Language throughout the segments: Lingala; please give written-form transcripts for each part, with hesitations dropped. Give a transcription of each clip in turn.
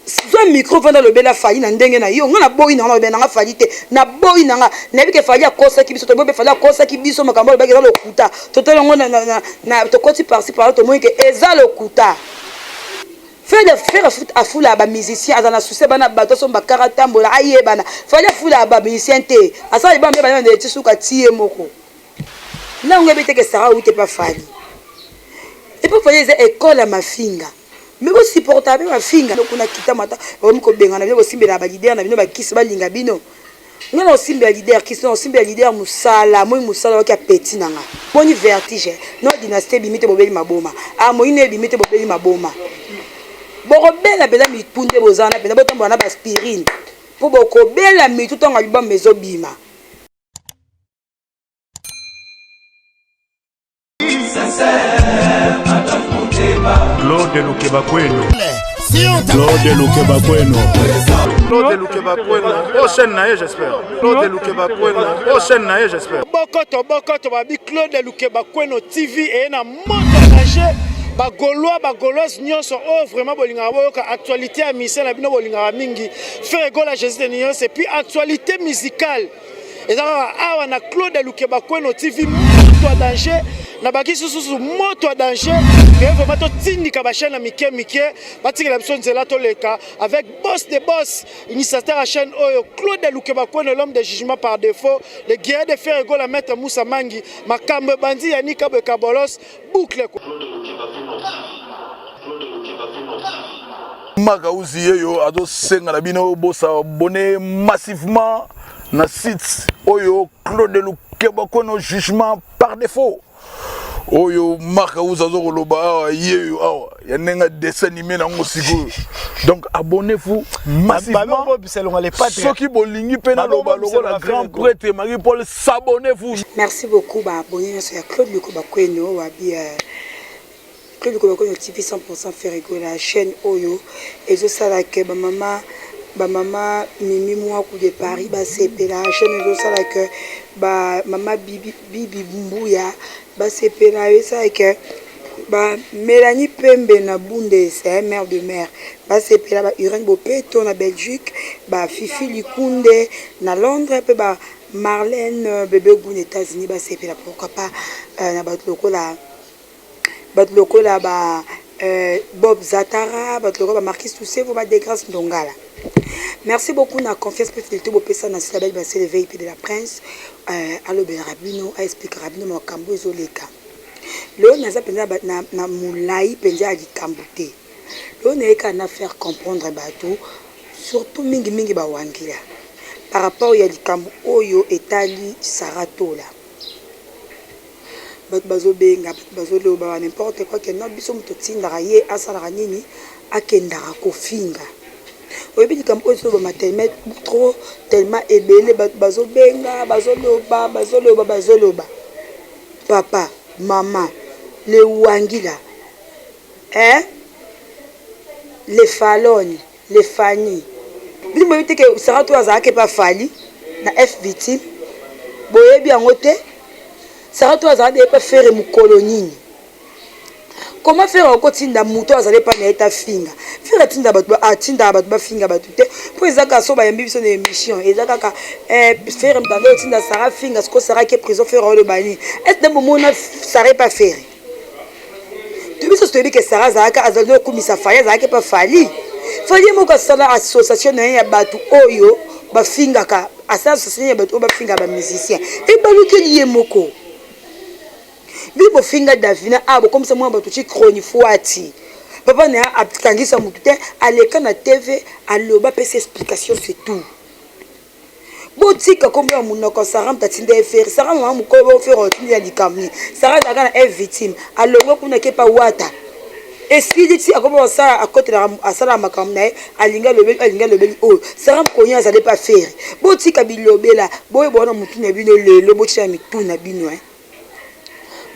soit micro vanda le bela failli na ndenge na yo ngana boyi na be na failli te na boyi na nga na bi ke failli akosa ki biso to be failli akosa ki biso makambo ba ke le kuta to tolo ngo na to koti par-ci par-là to mo ke eza le kuta faire foot à foula ba musicien azana souci bana bato so ba karata mbola aye bana failli foula ba musicien te asa ba mbeba na tisuka tie moko là on ebete ke sara ou te pas failli et pour faire des écoles à mafinga mais vous supportez avec ma fille donc on a quitté mata on ko benga na aussi be na ba leader na bino ba kisi ba linga bino ngana aussi be leader qui sont aussi be leader musala moi musala ki a petit nanga moni vertige no dynastie bimite bobeli maboma a moi ne bimite bobeli maboma boko bela bela mipunde bozana bela botombo na ba aspirine pour boko bela mi tout en album mezo bima Claude Lukeba Kweno. Claude Lukeba Kweno. Claude Lukeba Kweno. Prochaine naïe, j'espère. Claude Lukeba Kweno. Prochaine naïe, j'espère. Bokoto, babi Claude Lukeba Kweno TV et na montage. Bagolois nyonso oh vraiment bolinga boyoka actualité à mission na bino bolinga mingi faire gola Jésus de nyonso et puis actualité musicale. Et ça awa na Claude Lukeba Kweno TV moto danger na baki susu moto danger et vraiment to tindika ba chaîne mike batiki la biso nzela to leka avec boss de boss initiateur à chaîne oyo Claude Lukeba Kweno l'homme de jugement par défaut le guerrier de faire gola maître Moussa Mangi makambe bandi yanika be kabolos boucle Maka uzi yeyo ado senga na bino bosa abonné massivement na site oyo Claude Lukeba Kweno jugement par défaut oyo maka uzazo koloba yeyo awa ya nenga dessin animé na ngosiko donc abonnez-vous massivement soki bolingi pe na loba logo la grand prêtre Marie-Paul s'abonnez-vous. Merci beaucoup ba abonné sur Claude Lukeba Kweno wabi Claude Lukeba Kweno TV 100% faire rigoler la chaîne oyo et je sais que maman Mimi moi coup de Paris ba CP la chaîne je sais que maman Bibi Bumbuya ba CP la je sais que Mélanie Pembe na Bunde c'est mère de mère ba CP la Irène Bopeto na Belgique ba Fifi Likunde na Londres pe ba Marlène bébé Goun États-Unis ba CP la pourquoi pas na Batloko là ba Bob Zatara Batloko ba Marquis Toussé vous ba dégrâce Ndongala. Merci beaucoup na confiance pour filter vos personnes dans cette belle bassin de VIP de la Prince allo ben Rabino a expliqué Rabino makambo ezoleka le naza penza na mulai penza di kambuté le neka na faire comprendre bateau surtout mingi ba wangila par rapport ya likambo oyo etali saratola bazo benga bazo loba n'importe quoi que non biso muto tindara ye asala nini akendara kofinga oyebi likambo oyo soba tellement trop tellement ebele bazo benga bazo loba papa maman le wangila les faloni les fani bino boyebi te ke sarato azalaki pa fali na f victime boyebi yango te sarato azalaki pa faire mukolo nini. Comment faire encore tinda muto azale pa na eta finga faire tinda ba finga ba tout pour ezaka so ba yambi biso na émission ezaka ka faire mtando tinda sara finga ce que sera que prison faire le bani est de momona sara pas faire tu biso te dit que sara zaka azalo kumisa faya zaka pa fali moko sala association na ya batu oyo ba finga ka association ya batu ba finga ba musicien et baluki lié moko bibo finga davina abo comme ça moi bato chi chronifuati papa na atangisa mutu aleka na TV aloba pesa explication c'est tout botika comme munoko saram tatinde faire saram mamu ko faire otini ya likamni saram daga na victime aloba kuna ke pa wata esidi ti akoba sa akote na asala makamna alinga lobeli o saram konya za pas faire botika bilobela boye bona mutu na bino lelo botika mituna bino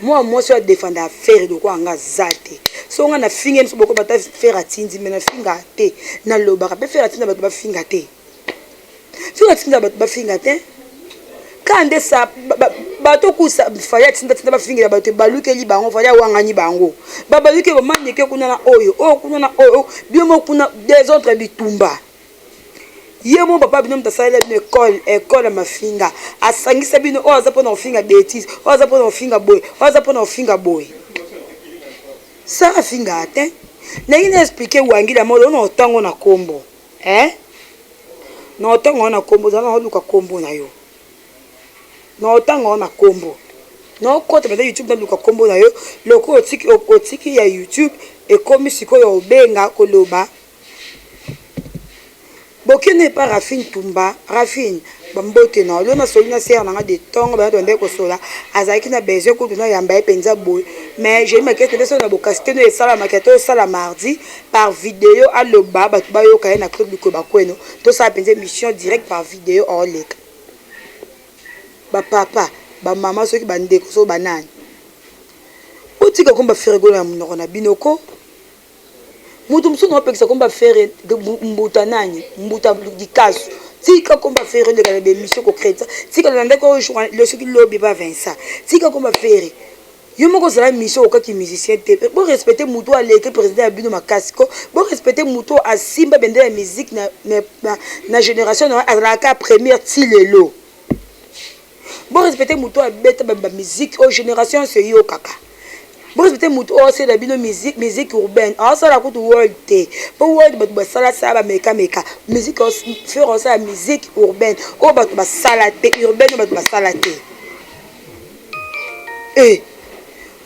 moi je défendre affaire de quoi nga zate so nga na finga so boko bata faire atindi mais na finga te na loba ka faire atindi ba finga te so atindi ba finga te quand ça bato kusa faya tinda ba fingira bato baluke li bango faya wangani bango babaluke ba maneke kuna na oyo kuna na oyo biomo kuna des autres bitumba yemo papa bino mtasala bino école mafinga asangisa bino oza pona ofinga bêtise oza pona ofinga boy oza pona ofinga boy ça afinga ate nangine expliquer wangila modo na otango na kombo na otango na kombo za na luka kombo na yo na otango na kombo na okota beta YouTube na luka kombo na yo loko otiki ya YouTube ekomi sikoyo obenga koloba bokene pa Rafine Tumba Rafine bambote na lo na solina ser na de tongo ba donde ko sola azaki na besoin ko tuna yamba e penza boy mais j'ai ma question de na bokasite no esala maketo sala mardi par vidéo à loba ba tuba yo kaye na club du Kobakweno to sa penza mission direct par vidéo en lek ba papa ba mama soki bande ko so banani otika komba ferego na munoko na binoko mutu msuno opekisa komba fere mbuta nani mbuta dikasu tika komba fere de la mission ko créer tika landa ko le soki lobby ba Vincent tika komba fere yo moko zala mission ko ki musicien te bo respecter mutu a leke président abino makasiko bo respecter mutu a simba bende la musique na génération na la ka première tilelo bo respecter mutu a beta ba musique au génération c'est yo kaka. Bon, c'est aussi la musique urbaine. Ah, ça la coûte world te. Pour world, bah ça la ça va meka. Musique faire aussi la musique urbaine. Oh, bah salate urbaine, bah salate.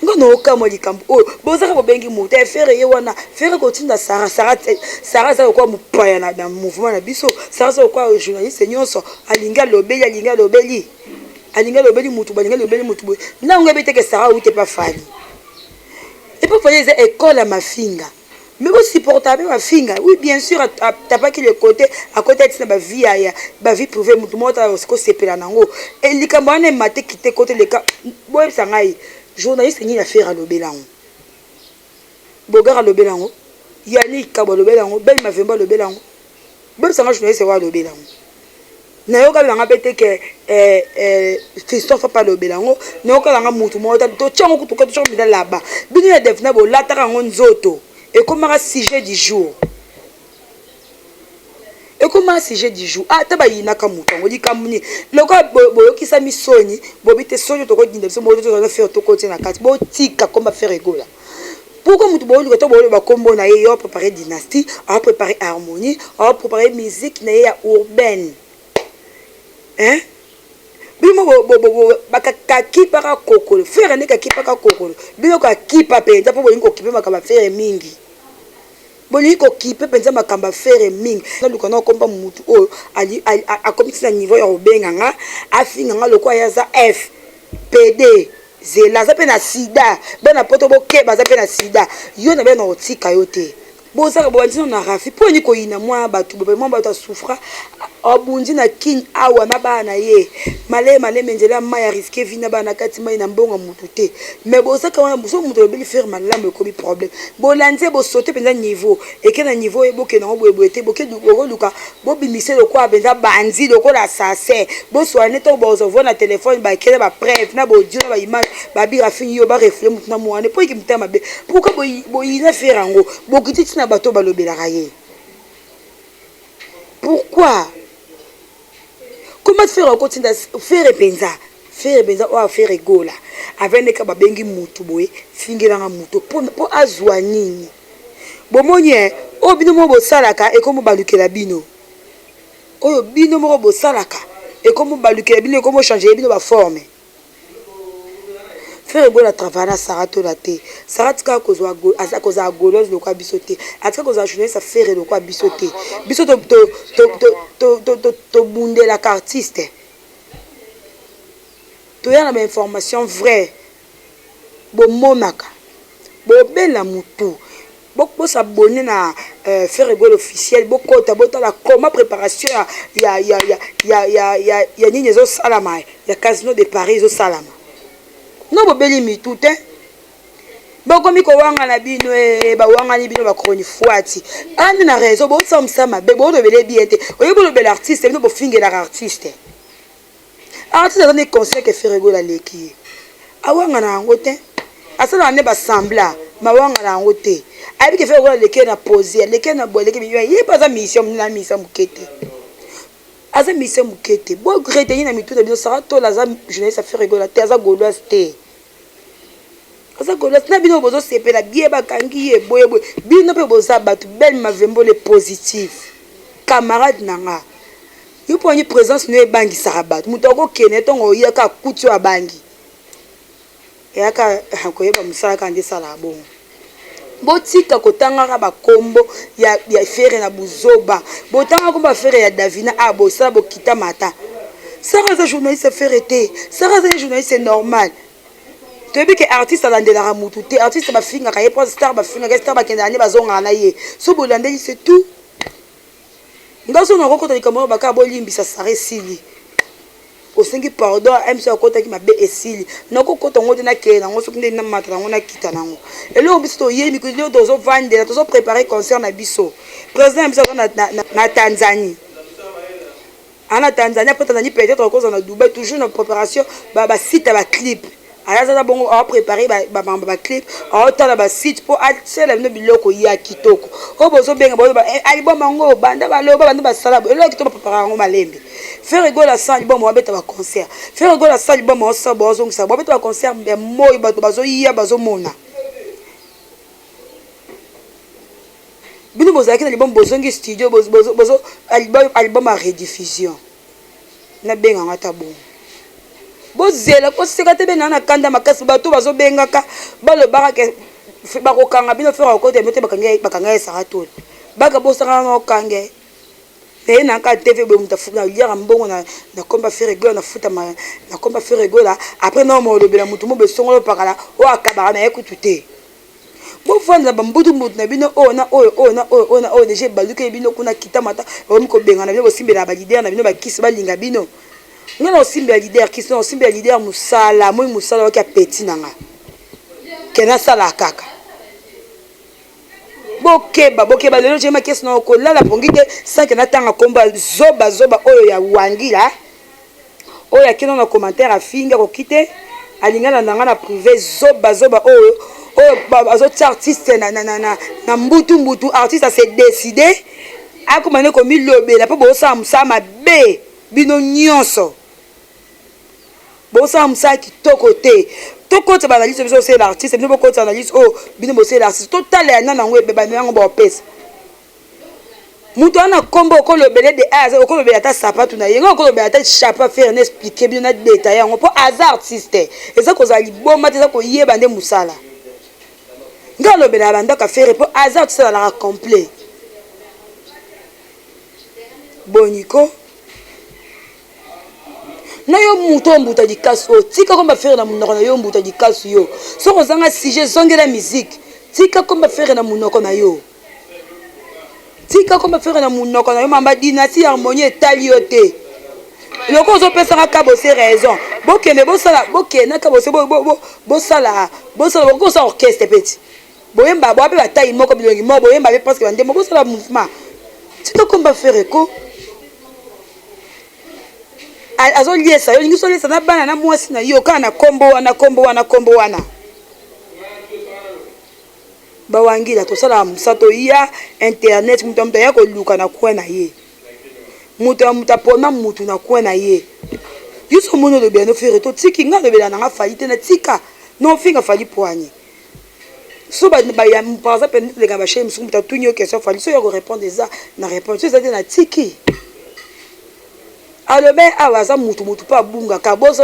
Ngono okamo likambo. Oh, bon ça va bengi mutu. Faire yewana. Faire continue Sarah ça quoi mupaya na mouvement na biso. Sarah ça quoi journaliste nyonso. Alinga lobeli. Alinga lobeli mutu, balinga lobeli mutu. Na ngabete que Sarah ou t'es pas fan. Et pour faire des écoles à ma finga. Mais vous supportez ma finga. Oui, bien sûr, t'as pas qui le côté, à côté de ma vie privée, tout le monde a aussi c'est pélanango. Et les camarades maté qui te côté les cas. Bon, ça ngaï. Journaliste ni affaire à l'obélango. Bogar à l'obélango. Yannick Kabo l'obélango. Ben ma vemba l'obélango. Bon, ça ngaï journaliste c'est l'obélango. Nayoka langa bete ke Christophe pa lobelango nayoka langa mutu mota to tchango kutuka to tchango bida laba bino ya defna bo lataka nzoto et comme sujet du jour ata ba yina ka mutu ngodi kamuni loko boyoki sa misoni bobite sonyo to ko dinda so moto to faire to côté na kati bo tika comme faire rigola. Pourquoi mutu bo luka to bo ba kombo na yo préparer dynastie, a préparer harmonie, a préparer musique na ya urbaine. Bimo bakaka kipa ka kokolo faire ne ka kipa ka kokolo bino ka kipa penza po bolingo kipa makamba faire mingi bolingo kipa penza makamba faire mingi na lukana komba mutu o ali akomisa niveau ya obenga nga afinga nga lokwa yaza F PD zela za pe na sida bana poto bokeba za pe na sida yo na bena otika yote boza bo bandino na rafi po ni ko ina mwa batu bo mwa batu souffra obundi na king awa mabana ye male menjela maya risquer vina bana kati mai na mbonga mutu te mais boza ka wana boso mutu beli faire malamu ko bi problème bo lanze bo sauter penza niveau et que na niveau e boke na boete boke du luka bo bimise lo kwa benza banzi lo ko la sase bo soane to bo zo na téléphone ba kele ba preuve na bo dio ba image ba bira fini yo ba reflet mutu na mwana po ki mutama be pourquoi bo ina faire ango bo kititi na bato ba lobela raye pourquoi. Comment faire continuer faire penza ou faire rigola avec ne ka babengi mutu boye fingiranga mutu po azwa nini bomonye o bino mo bosalaka e komo balukela bino oyo bino mo bosalaka e komo balukela bino e komo changer bino ba forme faire rigola travailler Sarah to la te Sarah tika kozwa asa koza golos lokwa bisote atika koza journaliste faire lokwa bisote biso to bunde la artiste to yana ba information vraie bo monaka bo bela mutu bo s'abonner na faire rigole officiel bo kota bo la comment préparation ya nini zo salama ya casino de Paris zo salama no bo beli mi tout bokomi ko wanga na bino ba wanga ni bino ba kroni fuati ani na réseau bo samsa mabe bo do bele bien te oyo bo bel artiste bino bo finge la artiste artiste azali conseil que Ferrego la leki awanga na yango te asala ne ba sembla mawanga na yango te abi que Ferrego la leki na poser leki na boleki bi ye pas za mission na mission mukete aza mission mukete bo grete na mitu na bino sara to la za journaliste Ferrego la te aza gauloise te aza gauloise na bino bozo sepela bien bakangi ye boye boye bino pe boza batu belle mavembo le positif camarade nanga yo poni présence no ebangi sarabat mutoko kene tongo yaka kutu abangi yaka koyeba musala kandi sala bon botika kotanga ba kombo ya fere na buzoba botanga ko ba fere ya Davina abo sala bokita mata sara za journaliste fere te sara za journaliste normal toyebi ke artiste alandelaka mutu te artiste bafinga ka ye pro star bafinga star bakenda ne bazonga na ye so bolandeli c'est tout ngaso na kokota likambo baka bolimbisa sare sili osengi pardon MC akota ki mabe esili nako kota ngote na ke na ngoso kinde na matra ngona kita nango elo biso yemi ko leo dozo vande dozo préparer concert na biso président MC na Tanzanie ana Tanzania peut-être cause na Dubaï toujours na préparation ba site ba clip ayaza bongo a préparer ba clip a tala ba site pour atela no biloko ya kitoko o bozo benga bozo album ngo banda ba lo banda ba sala elo kitoko préparer ngo malembe Ferrego la salle bon mo beta ba concert Ferrego la salle bon mo so bozo ngisa bo beta ba concert be moyi bato bazo iya bazo mona bino bozo ki na album bozo ngi studio bozo album a rediffusion na benga ngata bon bozela ko sekate be na kanda makasi bato bazo bengaka balo baraka bakokanga bino fera ko te mete bakanga sarato baka bosanga no kange te na ka TV be mutafuka liara mbongo na komba Ferrego na futa na komba Ferrego la après non mo lobela mutu mo be songolo pakala o akaba na ekutu te bo fanda bambudu mutu na bino o déjà baluke bino kuna kitamata o mko benga na bino simbela ba leader na bino ba kisi balinga bino ngana osimba leader qui sont osimba leader musala moi musala wa petit nanga kena sala kaka bokeba lelo jema kesi na ko lala pongite sans que natanga komba zoba oyo ya wangila oyo akino na commentaire afinga ko kite alingana nanga na privé zoba oyo bazo artiste na mbutu artiste s'est décidé a komane ko milobela po bo sa musama be bino nyonso bosa musa kitoko te tokota banalise biso c'est l'artiste bino bokota analyse bino bosse l'artiste total ya nana ngwe beba nango ba pesa muto ana kombo ko lobele de aza ko lobele ata sapatu na yengo ko lobele ata chapa faire ne expliquer bino na détail yango po aza artiste eza ko zali bomba te eza ko yeba nde musala nga lobele abanda ka faire po aza artiste la complet boniko na yo muto mbuta di kaso tika komba faire na munoko na yo mbuta di kaso yo so kozanga sujet zongela musique tika komba faire na munoko na yo tika komba faire na munoko na yo mamba dynastie harmonie etali yo te loko zo pesa ka bose raison bokende bosala bokena ka bose bosala boko sa orchestre petit boyemba bo ape bataille moko bilongi mo boyemba be parce que bande mo bosala mouvement tika komba faire ko azo liesa yo ngiso liesa na bana na mwasi na yo kana kombo wana bawangila to sala musato ya internet mutamta ya ko luka na kwena ye mutapona mutu na kwena ye yuso mono de bien faire to tiki nga de bela na falite na tika no finga fali poani so ba ya par exemple les gars ba chez musu mutatunyo question fali so yo répondre ça na réponse ça na tiki alobe awaza mutu pa bunga ka boso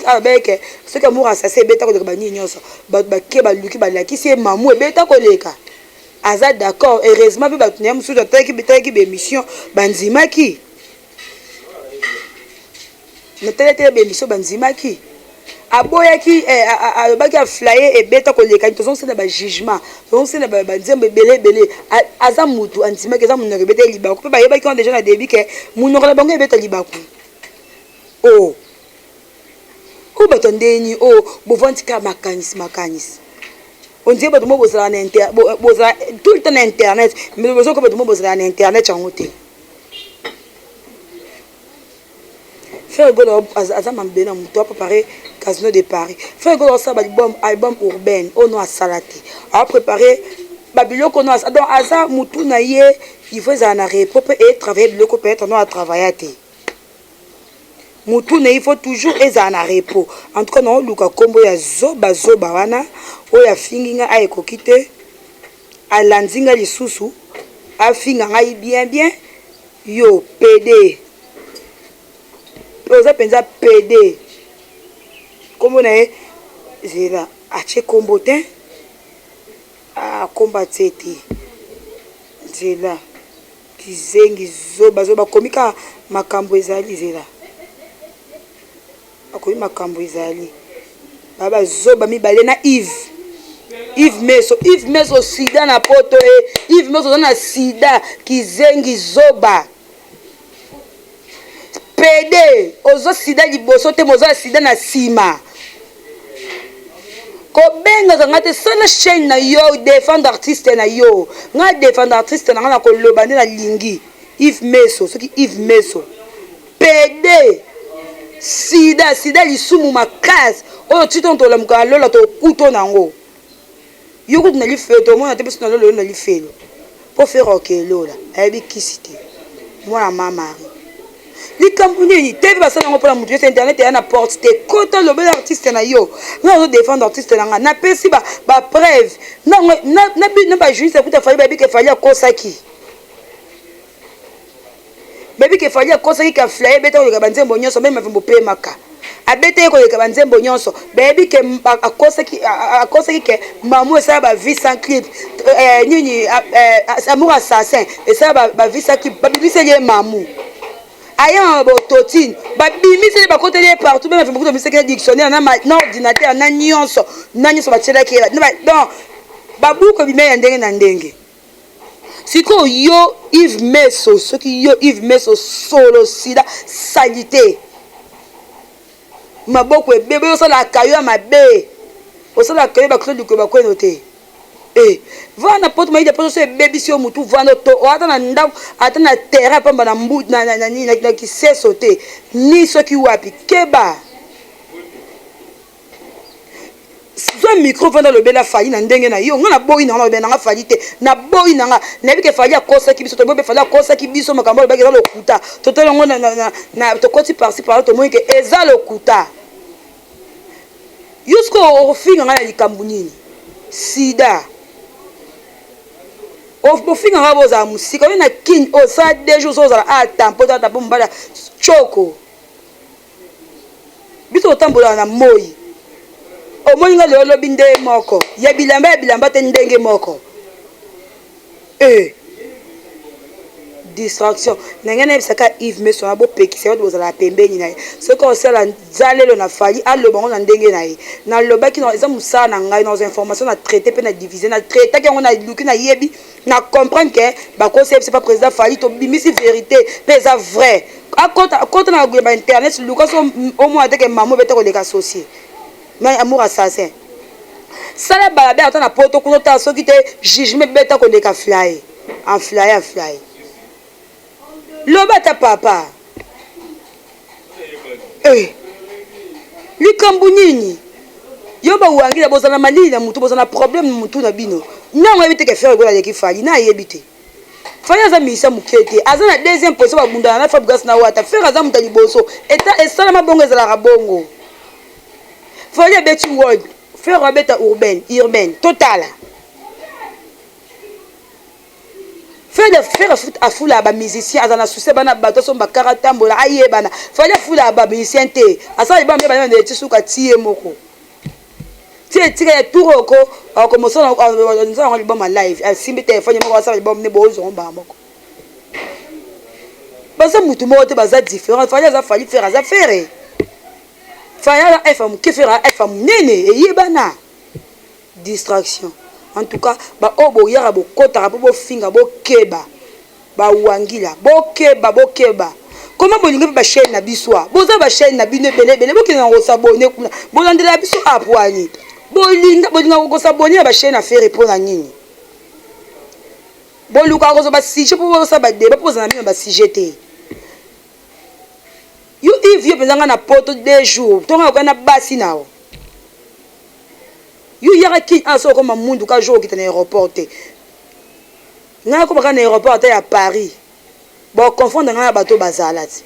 abeke ce que moura ça c'est beta ko de bani nyonso ba ke ba luki ba laki c'est mamu e beta ko leka aza d'accord heureusement pe ba tunya musu de taki be émission banzimaki na télé be émission banzimaki aboyaki alobaki a flyer e beta ko leka tozo c'est na ba jugement tozo c'est na ba nzembe belé aza mutu anzimaki aza munoko beta libako pe ba yebaki on déjà na début que munoko la bango e beta libako o batondeni bovantika makanisi on dit bato mo bozala na bozala tout le temps na internet mais bozo ko bato mo bozala na internet yango te Frère Golo Azama Mbena Mouto a préparé Casino de Paris. Frère Golo ça album urbain au nom à Salati. A préparé Babylon qu'on a donc Aza Moutou Naye il faut en arrêt pour et travailler le coup peut-être non à travailler. Moutou il faut toujours être en repos. En tout cas non Luka Kombo ya zoba wana o ya finginga a ekokite a landinga lisusu a finga ngai bien yo PD. Oza penza PD. Kombo na e zela ache kombo te a combattre te. Zela kizengi zoba komika makambo ezali zela. Akoyi makambo ezali baba zoba mibale na Yves Meso sida na poto Yves Meso na sida kizengi zoba PD ozo sida liboso te mozo sida na sima ko benga nga te sala chaîne na yo défendre artiste na yo nga défendre artiste na nga ko lobande na lingi Yves Meso soki Yves Meso PD sida lisumu makasi oyo tito to la mukalo la to kuto nango yoko na li feto mona te peso na lolo na li felo pour faire okelo la ebi kisite mwana mama li kampuni ni tv basala ngo pona mutu internet ya na porte te kota lo bel artiste na yo na zo défendre artiste na nga na pesi ba preuve na ba juge kuta fali ba bi ke fali akosaki Baby ke fali akosa ki ka flyer beta ko ka nzembo nyonso même mavimbo pe maka abete ko ka nzembo nyonso baby ke akosa ki ke mamu esa ba vie sans clip nini amour assassin esa ba vie sans clip ba bibise ye mamu aya bo totine ba bimise ba côté partout même mavimbo ko miseke dictionnaire na ordinateur na nyonso ba tshela ki donc babu ko bime ya ndenge na ndenge. Siko yo Yves Meso, ce qui yo Yves Meso solo sida salité. Maboko bébé o sala kayo mabe. O sala kayo ba Claude ko ba ko noter. Va na poto mai de poto so bébé si o mutu va no to o ata na ndam ata na terrain pamba na mbu na ki se sauter. Ni ce qui wapi keba. Soit micro vanda le bela failli na ndenge na yo ngana boyi na be na failli te na boyi na na bike failli akosa ki biso to be failli akosa ki biso makambo ba ke lo kuta to to ngo na to koti par to mo ke eza lo kuta yusko o finga na likambu nini sida o bo finga nga boza musika na kin o sa deux jours o za a tampo ta mbala choko biso tambola na moyi o moinga lolo binde moko ya bilamba te ndenge moko distraction nangana bisaka Yves Meso na bo pekisa yo bozala pembeni na ye soko osala nzalelo na fali alobango na ndenge na ye na lobaki na eza musala na ngai na information na traiter pe na diviser na traiter ke ngona luki na yebi na comprendre que ba conseil c'est pas président fali to bimisi vérité pe eza vrai akota na ba internet luka so au moins te ke maman bete ko les associer mais amour assassin sala balabe ata na poto kuno ta soki te jugement beta ko leka fly en fly loba ta papa likambu nini yo ba wangila bozana malili na mutu bozana problème mutu na bino nango ebite ke faire gola leki fali na yebite fali aza misa mukete aza na deuxième position ba bunda na Fabrice na wata faire aza mutali boso eta esala mabongo ezala rabongo fali beti word faire beta urbaine totale faire foot à foula ba musicien azana souci bana bato so ba karatambola ayebana fali foula ba musicien te asa ba mbeba na tisuka tie moko tie turoko comme ça on a album live simbi téléphone moko asa album ne bozo ba moko basa mutu moko te baza différent fali faire aza faire faya fm ke faire fm nene eyebana distraction. En tout cas, ba obo yara bo kota bo finga bo keba ba wangila bo keba comment bolinga ba chaîne na biswa boza ba chaîne na bino belebele bo kina ngo sabone kuna bolandela biso apwani bolinga ngo sabone ba chaîne na faire pour na nini boluka ko ba sujet pour sa ba débat pour na ba sujet te yo Yves yo penza nga na poto 2 jours tonga ko na basi nao yo yaka ki aso ko mamundu ka jour kita na aéroport te nga ko baka na aéroport ya Paris bon confondre nga bato bazala ti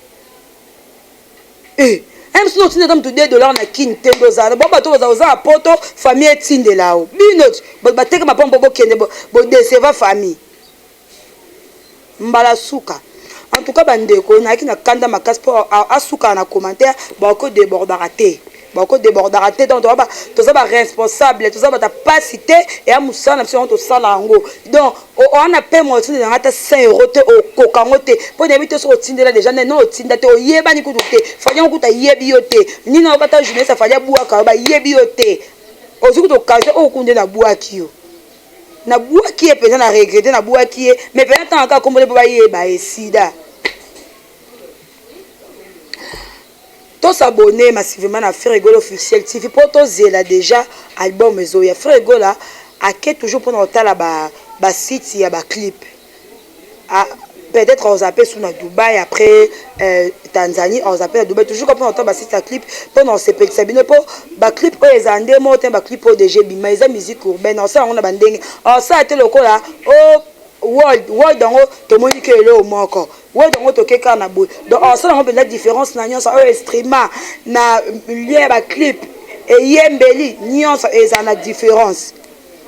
même si nous avons $2 na kin tendo za bon bato za poto famille tinde lao binot ba teka mapombo bo kende bo décevoir famille mbala suka. En tout cas, bandeko, na ki na kanda makasi pour asuka na commentaire, bako débordaraté. Bako débordaraté donc to za ba responsable, to za ba ta pasité et a musana sur to sala ngo. Donc on a payé moi tindi na ta 5 € te au kokangote. Pour éviter so tindela déjà non tinda te o yeba ni kutu te. Fanya kuta yebi yote. Ni na okata journée ça fanya buaka ba yebi yote. Ozuku to kaje o kunde na buaki yo. Na buaki e pesa na regretter na buaki mais pendant tant encore comme ba yeba e sida. To s'abonner massivement à Frère Rigolo officiel TV pour to zela déjà album ezoya Frère Rigolo a que toujours pour noter là ba site ya ba clip a peut-être on appelle sous na Dubaï après Tanzanie on appelle à Dubaï toujours comme on entend ba site à clip pendant ces petits sabine pour ba clip o ezande motin ba clip o DG bima eza musique urbaine on ça on a bandenge on ça était le là oh world dango to moni ke le moko world dango to ke kana boy donc on ça on peut la différence na nyonso o streamer na lié ba clip et yembeli nyonso ezana différence.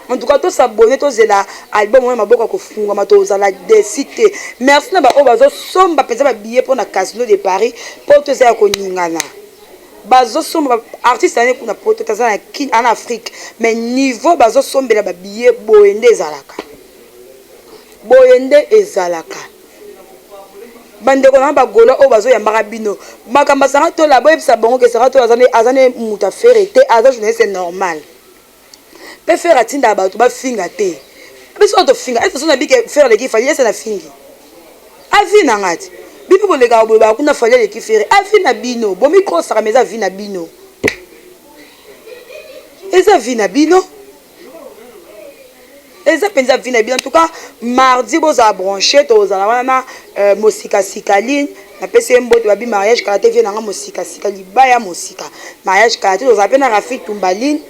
En tout cas to s'abonner to zela album moi maboko ko funga mato zala décité merci na ba o bazo somba penza ba billet pour na casino de Paris pour to za ko ningana bazo somba artiste ane kuna poto tazana en Afrique mais niveau bazo sombela ba billet boende zalaka boyende ezalaka bandeko na bagolo o bazo yambaka bino makamba sanga to la boyebisa bango ke sanga to azane muta ferete aza journée c'est normal pe faire atinda bato ba finga te biso to finga est-ce que na bike faire le ki fallait c'est na fingi avi na ngati bibi bolega bo ba kuna fallait le ki faire avi na bino bo micro saka meza vi na bino eza vi na bino. En tout cas, mardi, vous avez branché, vous avez Mosika Sikaline, la PCM Bot, vous avez mariage, vous avez Mosika Sikaline, mariage, vous avez Rafik Tumbaline,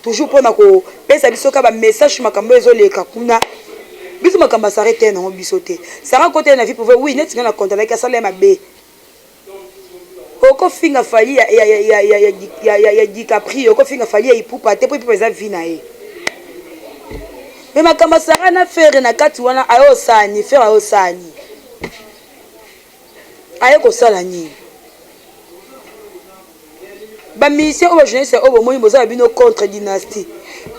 toujours pour nous, ça a un message, kakuna. Biso makamba s'arrêter non bisoté. Ça raconte na vie pour oui, net na compte avec ça les mabe. Oko finga fali ya DiCaprio, oko finga fali ya ipupa te pour pesa vie na e. Mais ma kamasara na faire na kati wana ayo sani faire ayo sani ayo ko sala ni ba mission o jeunesse o moyi boza bino contre dynastie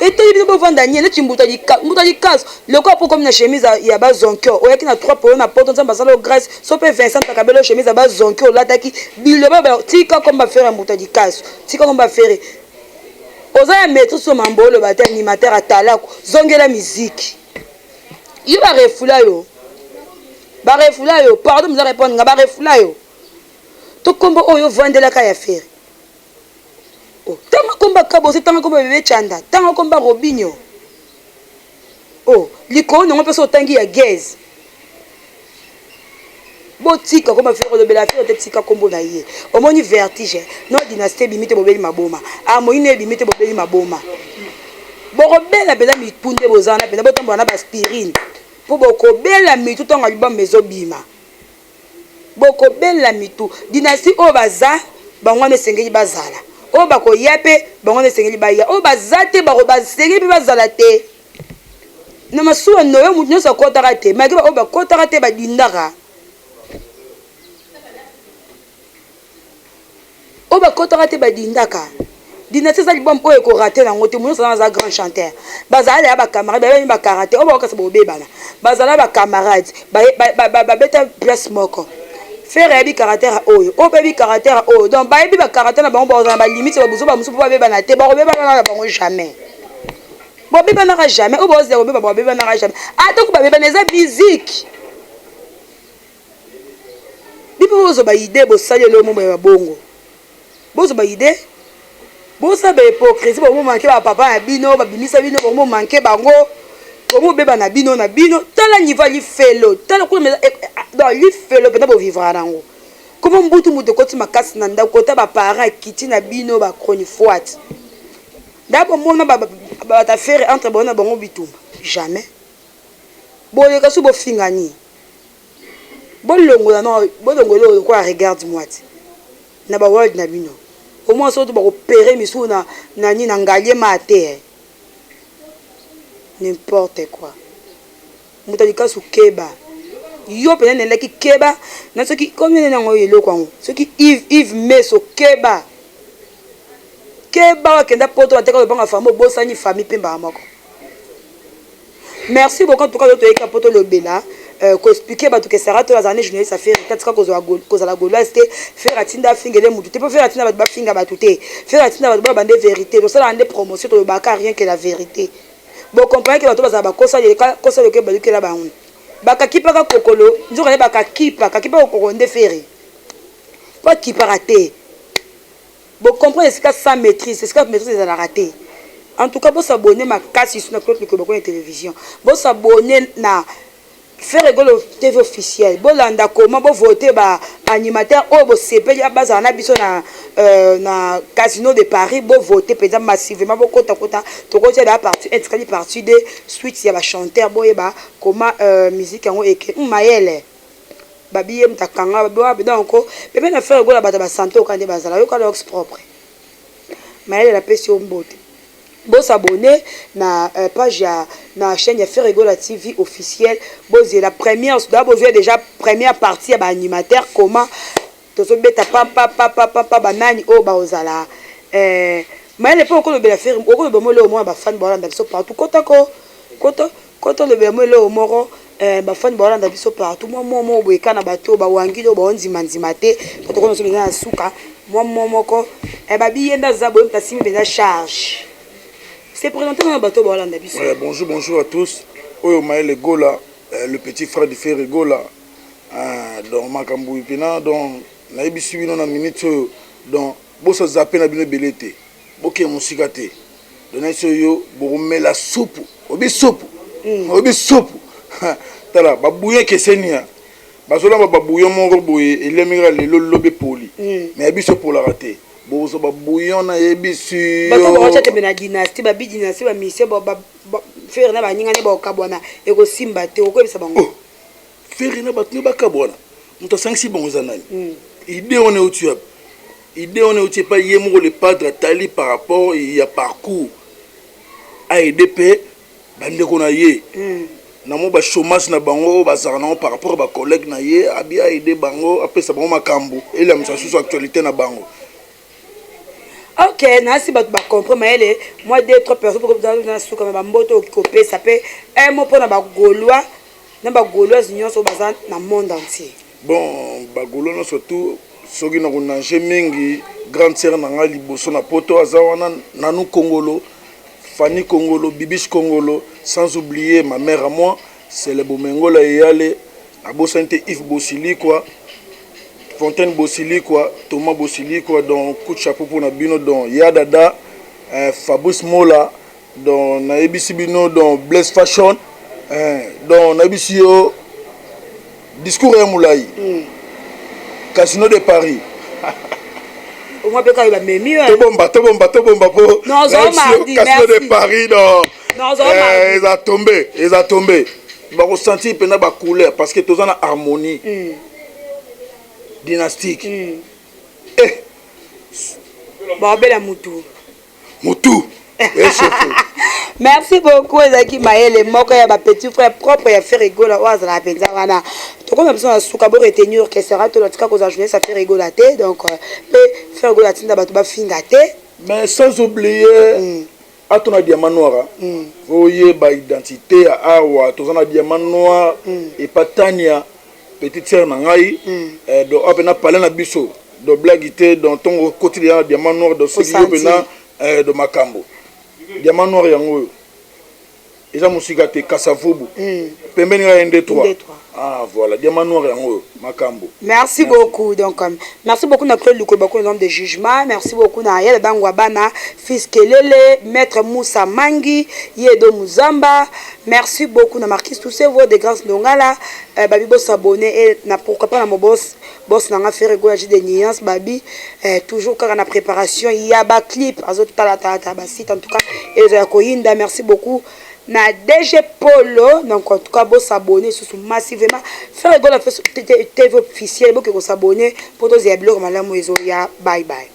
et to bino vanda ni na chimbuta di kaso le corps pour comme na chemise ya ba zonko o yaki na 3 pour na porte nzamba sala grâce so pe Vincent takabelo chemise ya ba zonko la taki bilo ba tika comme ba faire mbuta di kaso tika comme ba faire oza mettre sur mambolo ba animateur atala zongela musique il va refula yo pardon me répondre nga ba refula yo to kombo oyo vandela ka ya faire oh tanga komba kabo c'est tanga komba bébé chanda tanga komba robinho oh liko non peut so tangi ya gaze botika comme faire de bela faire tika kombo na ye omoni vertige non dynastie bimite bobeli maboma a moine bimite bobeli maboma borobela bela mitunde bozana pena botambo na aspirine pour bokobela mitu tonga liba mezo bima bokobela mitu dynastie o baza bangwa mesengeli bazala o bako yape bangwa mesengeli baya o bazate bako basengeli bazala te na masuwa noyo mutu nyosa kotaka te makiba o bakotaka te badindaka o ba kotaka te badindaka dynastie za libom o eko rater na ngote muno za grand chanteur bazala ba camarade ba karaté o ba ka sabo bebana bazala ba camarade ba beta place moko faire bi caractère oyo o bebi caractère oyo donc ba bi ba caractère na bango ba limite ba buzo ba musu ba bebana te ba bebana na bango jamais bo bebana ka jamais o ba zero ba bebana ka jamais atako ba bebana za musique bipo bozo ba idée bo salelo mo ba bongo bozo ba idée bosa ba hypocrisie bo mo manke ba papa na bino ba bimisa bino bo mo manke bango bo mo beba na bino tala niveau li felo tala ko dans li felo pena bo vivre nango comment mbutu mutu koti makasi na ndako kota ba parents kiti na bino ba chronifoite d'abord mona ba ta faire entre bona bango bitumba jamais boye kasu bo fingani bolongola no bolongola ko regarde moi na ba world na bino au moins so to ba opérer misu na nani na ngalie mate n'importe quoi mutali kasu keba yo pena neleki keba na soki combien na ngoyo eloko ngo soki Yves Meso keba keba wakenda poto ateka banga famo bosani famille pemba moko. Merci beaucoup en tout cas de toi poto le bela ko expliquer ba to que sera to la année journaliste ça fait katika koza la gauloise te faire atinda fingele mutu te peut faire atinda ba finga ba tuté faire atinda ba bande vérité donc ça la promotion to le baka rien que la vérité bon comprenez que ba to ba kosa le ke ba que la ba on bakakipa ka kokolo nzoka ne bakakipa kakipa kokolo nde feri pas kipa raté bon comprenez ce que ça maîtrise ce que maîtrise ça la raté en tout cas bon s'abonner ma casse sur notre le télévision bon s'abonner na faire rigolo TV officiel bon landa comment bon voter ba animateur o bo CP ya baza na biso na Casino de Paris bon voter peut-être massivement bon kota to côté la partie escali partie de suite ya ba chanteur bon ba comment musique yango eke mayele babiye mtakanga ba donc bebe na faire rigolo ba santo quand bazala yo ka lox propre mayele la pesi ombote. Bon s'abonner na page na chaîne Faire Rigola TV officielle. Bon c'est la première d'abord déjà première partie à animateur comment to so beta papa banani o ba ozala mais le pas ko le faire ko le bomo le au moins ba fan bolanda biso partout koto le bomo le au moro ba fan bolanda biso partout moi boyeka na bato ba wangilo ba onzima nzimate to ko so na suka moi moko ba biyenda za bo mtasimi beza charge. C'est présenté dans le bateau Bolanda. Bonjour à tous. Oyo Maël Gola, le petit frère de Faire Gola. Donc Makambu Ipena, donc naïbi suivi non na minute donc bossa zappé na bino belete. Boké musikate. Donc na yo borume la soupe. Obi soupe. Tala babouye kesenia. Bazola babouye mongo boye elemira lelo lobe poli. Mais abiso pour la rater. Bozo ba bouillon na yebisu bato ba chate bena dynastie ba dynastie ba mise ba faire na ba nyinga ne ba okabwana e ko simba te ko bisa bango faire na bato ba kabwana muto 5-6 bongo zanani idée on est au tuab idée on est au pas yemo le padre tali par rapport il y a parcours a EDP bande ko na ye na mo ba chômage na bango ba zarana par rapport ba collègue na ye abi a aider bango après ça bango makambo et la msasu actualité na bango. Ok, nasi ba comprendre mais moi 2-3 personnes pour que dans sous comme ba mboto okopé ça peut un mot pour na ba gaulois na ba gauloise nyonso bazan na monde entier. Bon ba gaulois surtout soki na konange mingi grande sœur na nga liboso na poto azawana nanu Kongolo Fanny Kongolo Bibiche Kongolo sans oublier ma mère à moi c'est le Bomengola Eyale abosante Yves Bosili quoi Fontaine Bosili quoi, Thomas Bosili quoi, donc coup de chapeau pour Nabino, donc Yadada, Fabrice Mola, donc Naibisi Bino, donc Blaise Fashion, donc Naibisi Discours et Moulaï, Casino de Paris. Au moins, peut-être qu'il va mieux. Tobomba, pour Casino de Paris, donc ils ont tombé. Ils ont ressenti une couleur parce que tous en a harmonie. Dynastique. Barbela Moutou. Merci beaucoup Ezaki Maël moko ya ba petit frère propre ya Faire Rigola oza la penza wana. To comme besoin na suka bo retenir que sera to lotika ko za journée ça Faire Rigola té donc Faire Rigola tinda ba to ba finga té. Mais sans oublier à ton diamant noir. Voyez ba identité à awa to na diamant noir et patania petite sœur nangai donc on a parlé na biso de blaguité dans ton quotidien diamant noir de ce qui est de Makambo diamant noir yango eza musika te Kasavubu pembeni ya ND3 Ah voilà, diamant noir yango makambo. Merci beaucoup. Donc, merci beaucoup à Claude Lukebako, nom de jugement. Merci beaucoup à Yel Bangwabana, Fils Kelele, Maître Moussa Mangi, Yedo Muzamba. Merci beaucoup à Marquis tous ces voix de grands Longala. Babi Boss s'abonner et pourquoi pas mon boss n'a fait rigoler des nuances. Babi, toujours quand on a préparation, il y a un clip, en tout cas, et merci beaucoup. Na DG Polo, donc en tout cas, vous s'abonner massivement. Faire rigolo, TV officiel, vous s'abonner pour tous les blogs, madame Ouezo, bye bye.